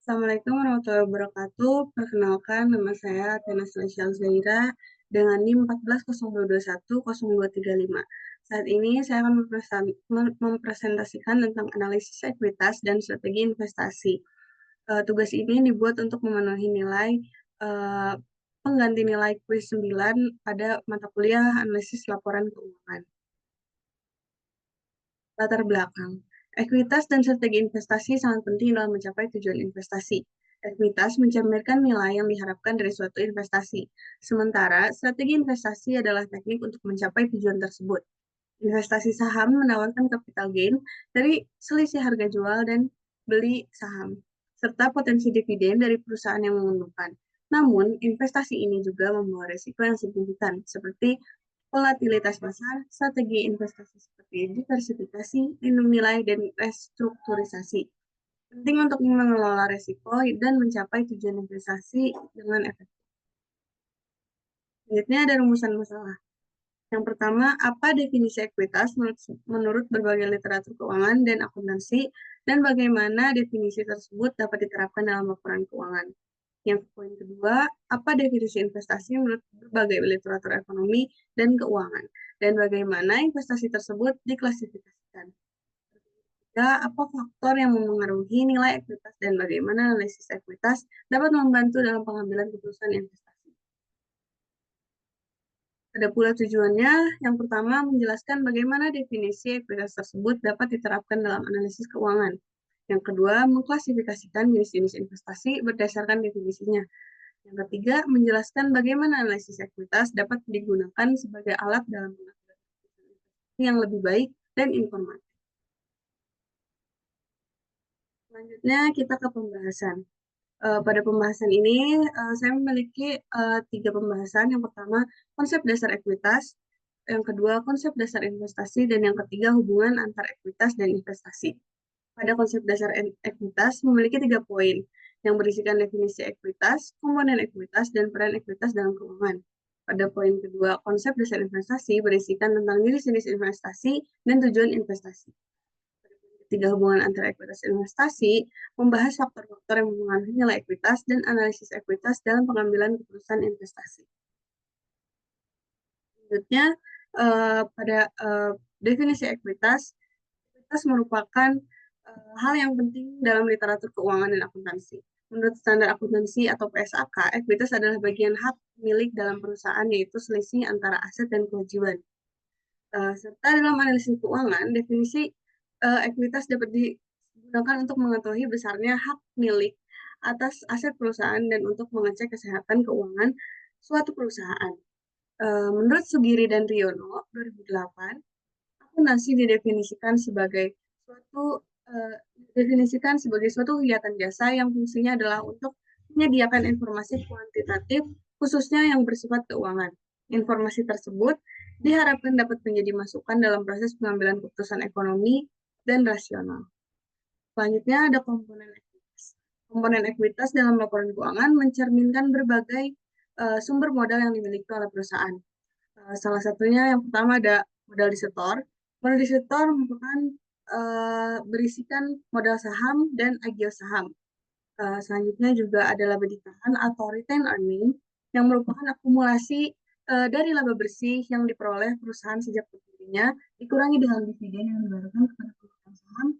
Assalamualaikum warahmatullahi wabarakatuh. Perkenalkan, nama saya Athena Celestial Zaira dengan NIM 1402210235. Saat ini saya akan mempresentasikan tentang analisis ekuitas dan strategi investasi. Tugas ini dibuat untuk memenuhi nilai eh, pengganti nilai kuis 9 pada mata kuliah analisis laporan keuangan. Latar belakang. Ekuitas dan strategi investasi sangat penting dalam mencapai tujuan investasi. Ekuitas mencerminkan nilai yang diharapkan dari suatu investasi. Sementara, strategi investasi adalah teknik untuk mencapai tujuan tersebut. Investasi saham menawarkan capital gain dari selisih harga jual dan beli saham, serta potensi dividen dari perusahaan yang menguntungkan. Namun, investasi ini juga membawa risiko yang signifikan, seperti volatilitas pasar, strategi investasi seperti diversifikasi, lindung nilai, dan restrukturisasi. Penting untuk mengelola risiko dan mencapai tujuan investasi dengan efektif. Selanjutnya ada rumusan masalah. Yang pertama, apa definisi ekuitas menurut berbagai literatur keuangan dan akuntansi, dan bagaimana definisi tersebut dapat diterapkan dalam laporan keuangan. Yang poin kedua, apa definisi investasi menurut berbagai literatur ekonomi dan keuangan, dan bagaimana investasi tersebut diklasifikasikan. Ketiga, apa faktor yang memengaruhi nilai ekuitas dan bagaimana analisis ekuitas dapat membantu dalam pengambilan keputusan investasi. Ada pula tujuannya. Yang pertama, menjelaskan bagaimana definisi ekuitas tersebut dapat diterapkan dalam analisis keuangan. Yang kedua, mengklasifikasikan jenis-jenis investasi berdasarkan definisinya. Yang ketiga, menjelaskan bagaimana analisis ekuitas dapat digunakan sebagai alat dalam mengambil keputusan yang lebih baik dan informatif. Selanjutnya, kita ke pembahasan. Pada pembahasan ini, saya memiliki 3 pembahasan. Yang pertama, konsep dasar ekuitas. Yang kedua, konsep dasar investasi. Dan yang ketiga, hubungan antar ekuitas dan investasi. Pada konsep dasar ekuitas memiliki 3 poin yang berisikan definisi ekuitas, komponen ekuitas, dan peran ekuitas dalam keuangan. Pada poin kedua, konsep dasar investasi berisikan tentang jenis-jenis investasi dan tujuan investasi. Tiga, hubungan antara ekuitas dan investasi membahas faktor-faktor yang mempengaruhi nilai ekuitas dan analisis ekuitas dalam pengambilan keputusan investasi. Selanjutnya, pada definisi ekuitas, ekuitas merupakan hal yang penting dalam literatur keuangan dan akuntansi. Menurut standar akuntansi atau PSAK, ekuitas adalah bagian hak milik dalam perusahaan, yaitu selisih antara aset dan kewajiban. Serta dalam analisis keuangan, definisi ekuitas dapat digunakan untuk mengetahui besarnya hak milik atas aset perusahaan dan untuk mengecek kesehatan keuangan suatu perusahaan. Menurut Sugiri dan Riono 2008, akuntansi didefinisikan sebagai suatu kegiatan jasa yang fungsinya adalah untuk menyediakan informasi kuantitatif khususnya yang bersifat keuangan. Informasi tersebut diharapkan dapat menjadi masukan dalam proses pengambilan keputusan ekonomi dan rasional. Selanjutnya ada komponen ekuitas. Komponen ekuitas dalam laporan keuangan mencerminkan berbagai sumber modal yang dimiliki oleh perusahaan. Salah satunya yang pertama ada modal disetor. Modal disetor merupakan berisikan modal saham dan agio saham. Selanjutnya juga ada laba ditahan atau retain earning yang merupakan akumulasi dari laba bersih yang diperoleh perusahaan sejak berdirinya dikurangi dengan dividen yang dibayarkan kepada pemegang saham.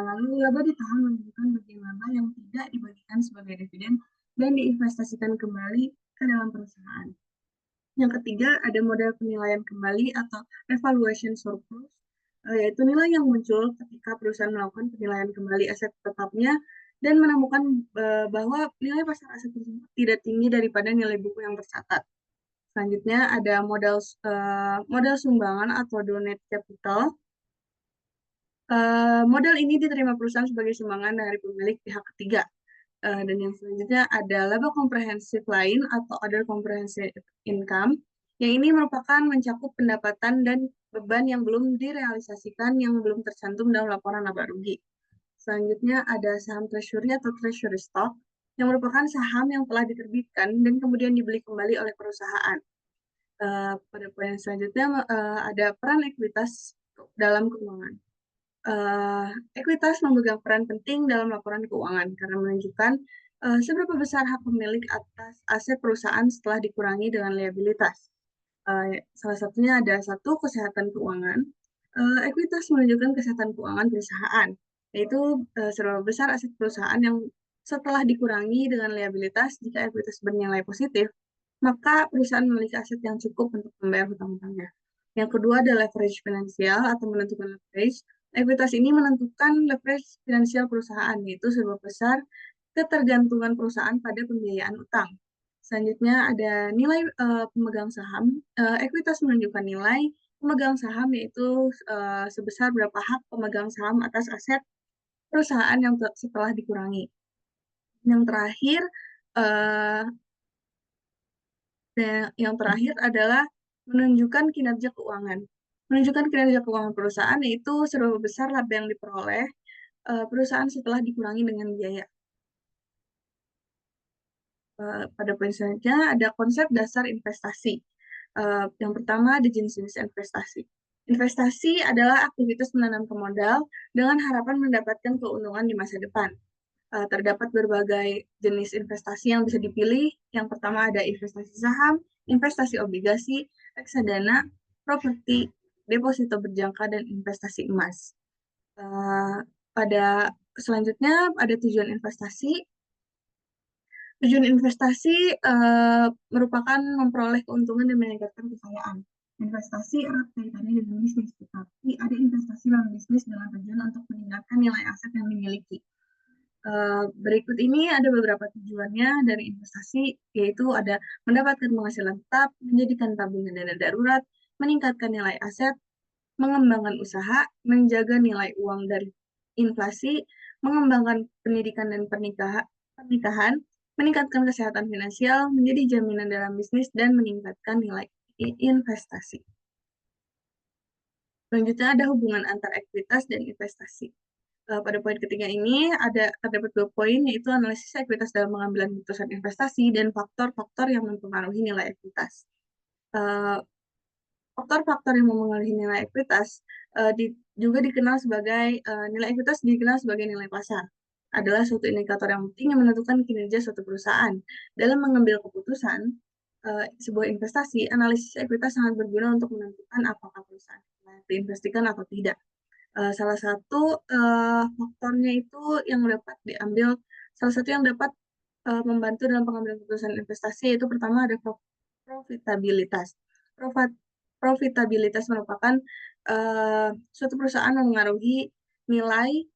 Lalu laba ditahan menunjukkan bagian laba yang tidak dibagikan sebagai dividen dan diinvestasikan kembali ke dalam perusahaan. Yang ketiga, ada model penilaian kembali atau evaluation surplus, yaitu nilai yang muncul ketika perusahaan melakukan penilaian kembali aset tetapnya dan menemukan bahwa nilai pasar aset tersebut tidak tinggi daripada nilai buku yang tercatat. Selanjutnya ada modal sumbangan atau donate capital. Modal ini diterima perusahaan sebagai sumbangan dari pemilik pihak ketiga. Dan yang selanjutnya ada laba komprehensif lain atau other comprehensive income, yang ini merupakan mencakup pendapatan dan beban yang belum direalisasikan yang belum tercantum dalam laporan laba rugi. Selanjutnya ada saham treasury atau treasury stock, yang merupakan saham yang telah diterbitkan dan kemudian dibeli kembali oleh perusahaan. Pada poin selanjutnya ada peran ekuitas dalam keuangan. Ekuitas memegang peran penting dalam laporan keuangan karena menunjukkan seberapa besar hak pemilik atas aset perusahaan setelah dikurangi dengan liabilitas. Salah satunya ada satu, kesehatan keuangan. Ekuitas menunjukkan kesehatan keuangan perusahaan, yaitu seberapa besar aset perusahaan yang setelah dikurangi dengan liabilitas. Jika ekuitas bernilai positif, maka perusahaan memiliki aset yang cukup untuk membayar hutang-hutangnya. Yang kedua ada leverage finansial atau menentukan leverage. Ekuitas ini menentukan leverage finansial perusahaan, yaitu seberapa besar ketergantungan perusahaan pada pembiayaan utang. Selanjutnya ada nilai pemegang saham. Ekuitas menunjukkan nilai pemegang saham, yaitu sebesar berapa hak pemegang saham atas aset perusahaan yang setelah dikurangi. Yang terakhir, uh, yang terakhir adalah menunjukkan kinerja keuangan. Menunjukkan kinerja keuangan perusahaan yaitu seberapa besar laba yang diperoleh perusahaan setelah dikurangi dengan biaya. Pada poin selanjutnya ada konsep dasar investasi. Yang pertama ada jenis-jenis investasi. Investasi adalah aktivitas menanamkan modal dengan harapan mendapatkan keuntungan di masa depan. Terdapat berbagai jenis investasi yang bisa dipilih. Yang pertama ada investasi saham, investasi obligasi, reksadana, properti, deposito berjangka, dan investasi emas. Pada selanjutnya ada tujuan investasi. Tujuan investasi merupakan memperoleh keuntungan dan meningkatkan kekayaan. Investasi erat kaitannya dengan bisnis, tetapi ada investasi dalam bisnis dengan tujuan untuk meningkatkan nilai aset yang dimiliki. Berikut ini ada beberapa tujuannya dari investasi, yaitu ada mendapatkan penghasilan tetap, menjadikan tabungan dana darurat, meningkatkan nilai aset, mengembangkan usaha, menjaga nilai uang dari inflasi, mengembangkan pendidikan dan pernikahan, meningkatkan kesehatan finansial, menjadi jaminan dalam bisnis, dan meningkatkan nilai investasi. Selanjutnya ada hubungan antar ekuitas dan investasi. Pada poin ketiga ini terdapat 2 poin, yaitu analisis ekuitas dalam pengambilan keputusan investasi dan faktor-faktor yang mempengaruhi nilai ekuitas. Faktor-faktor yang mempengaruhi nilai ekuitas juga dikenal sebagai nilai ekuitas dikenal sebagai nilai pasar. Adalah suatu indikator yang penting yang menentukan kinerja suatu perusahaan. Dalam mengambil keputusan sebuah investasi, analisis ekuitas sangat berguna untuk menentukan apakah perusahaan diinvestasikan atau tidak. Salah satu faktornya itu yang dapat diambil, salah satu yang dapat membantu dalam pengambilan keputusan investasi yaitu pertama ada profitabilitas. Profitabilitas merupakan suatu perusahaan memengaruhi nilai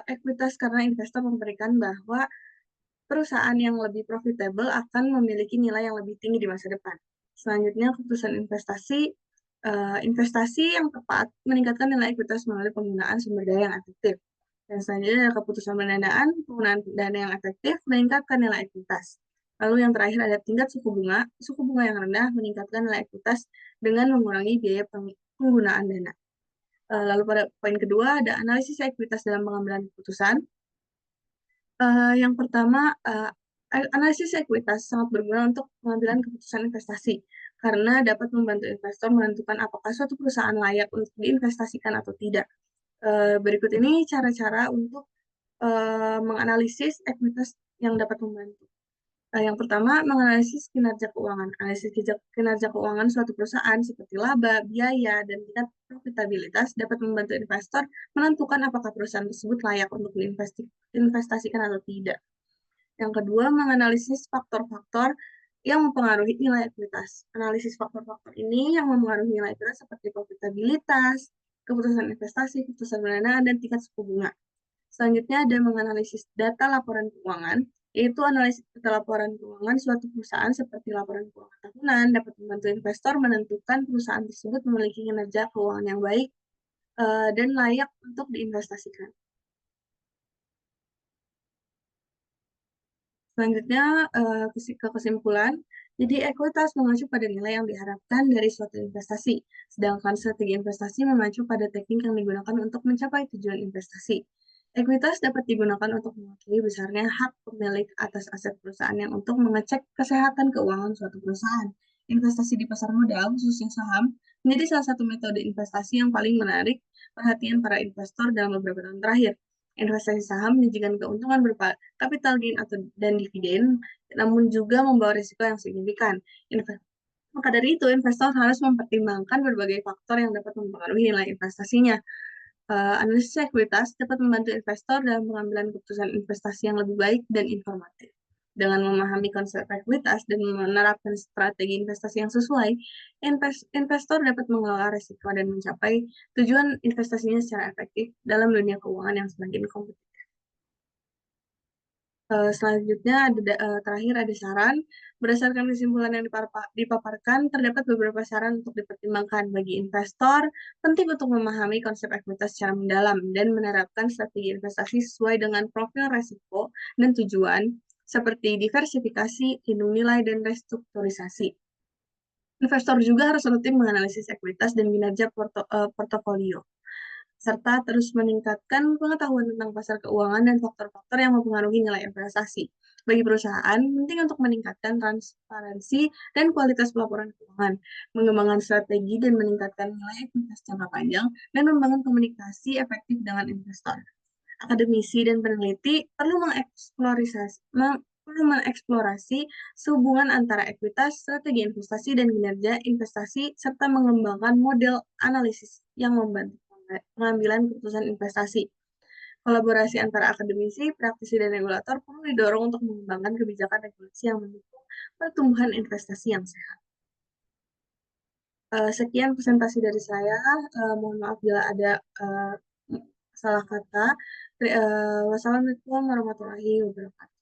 ekuitas karena investor memberikan bahwa perusahaan yang lebih profitable akan memiliki nilai yang lebih tinggi di masa depan. Selanjutnya, keputusan investasi yang tepat meningkatkan nilai ekuitas melalui penggunaan sumber daya yang efektif. Dan selanjutnya, keputusan pendanaan, penggunaan dana yang efektif meningkatkan nilai ekuitas. Lalu yang terakhir ada tingkat suku bunga. Suku bunga yang rendah meningkatkan nilai ekuitas dengan mengurangi biaya penggunaan dana. Lalu pada poin kedua ada analisis ekuitas dalam pengambilan keputusan. Yang pertama, analisis ekuitas sangat berguna untuk pengambilan keputusan investasi karena dapat membantu investor menentukan apakah suatu perusahaan layak untuk diinvestasikan atau tidak. Berikut ini cara-cara untuk menganalisis ekuitas yang dapat membantu. Yang pertama, menganalisis kinerja keuangan. Analisis kinerja keuangan suatu perusahaan seperti laba, biaya, dan tingkat profitabilitas dapat membantu investor menentukan apakah perusahaan tersebut layak untuk diinvestasikan atau tidak. Yang kedua, menganalisis faktor-faktor yang mempengaruhi nilai ekuitas. Analisis faktor-faktor ini yang mempengaruhi nilai ekuitas seperti profitabilitas, keputusan investasi, keputusan pendanaan, dan tingkat suku bunga. Selanjutnya ada menganalisis data laporan keuangan, yaitu analisis data laporan keuangan suatu perusahaan seperti laporan keuangan tahunan dapat membantu investor menentukan perusahaan tersebut memiliki kinerja keuangan yang baik dan layak untuk diinvestasikan. Selanjutnya ke kesimpulan, jadi ekuitas mengacu pada nilai yang diharapkan dari suatu investasi, sedangkan strategi investasi mengacu pada teknik yang digunakan untuk mencapai tujuan investasi. Ekuitas dapat digunakan untuk mewakili besarnya hak pemilik atas aset perusahaan yang untuk mengecek kesehatan keuangan suatu perusahaan. Investasi di pasar modal, khususnya saham, menjadi salah satu metode investasi yang paling menarik perhatian para investor dalam beberapa tahun terakhir. Investasi saham menjanjikan keuntungan berupa capital gain dan dividen, namun juga membawa risiko yang signifikan. Maka dari itu, investor harus mempertimbangkan berbagai faktor yang dapat mempengaruhi nilai investasinya. Analisis ekuitas dapat membantu investor dalam pengambilan keputusan investasi yang lebih baik dan informatif. Dengan memahami konsep ekuitas dan menerapkan strategi investasi yang sesuai, investor dapat mengelola risiko dan mencapai tujuan investasinya secara efektif dalam dunia keuangan yang semakin kompetitif. Selanjutnya terakhir ada saran. Berdasarkan kesimpulan yang dipaparkan, terdapat beberapa saran untuk dipertimbangkan bagi investor. Penting untuk memahami konsep ekuitas secara mendalam dan menerapkan strategi investasi sesuai dengan profil resiko dan tujuan, seperti diversifikasi, lindung nilai, dan restrukturisasi. Investor juga harus rutin menganalisis ekuitas dan kinerja portofolio, serta terus meningkatkan pengetahuan tentang pasar keuangan dan faktor-faktor yang mempengaruhi nilai investasi. Bagi perusahaan, penting untuk meningkatkan transparansi dan kualitas pelaporan keuangan, mengembangkan strategi dan meningkatkan nilai ekuitas jangka panjang, dan membangun komunikasi efektif dengan investor. Akademisi dan peneliti perlu mengeksplorasi hubungan antara ekuitas, strategi investasi, dan kinerja investasi, serta mengembangkan model analisis yang membantu pengambilan keputusan investasi. Kolaborasi antara akademisi, praktisi, dan regulator perlu didorong untuk mengembangkan kebijakan regulasi yang mendukung pertumbuhan investasi yang sehat. Sekian presentasi dari saya. Mohon maaf bila ada salah kata. Wassalamualaikum warahmatullahi wabarakatuh.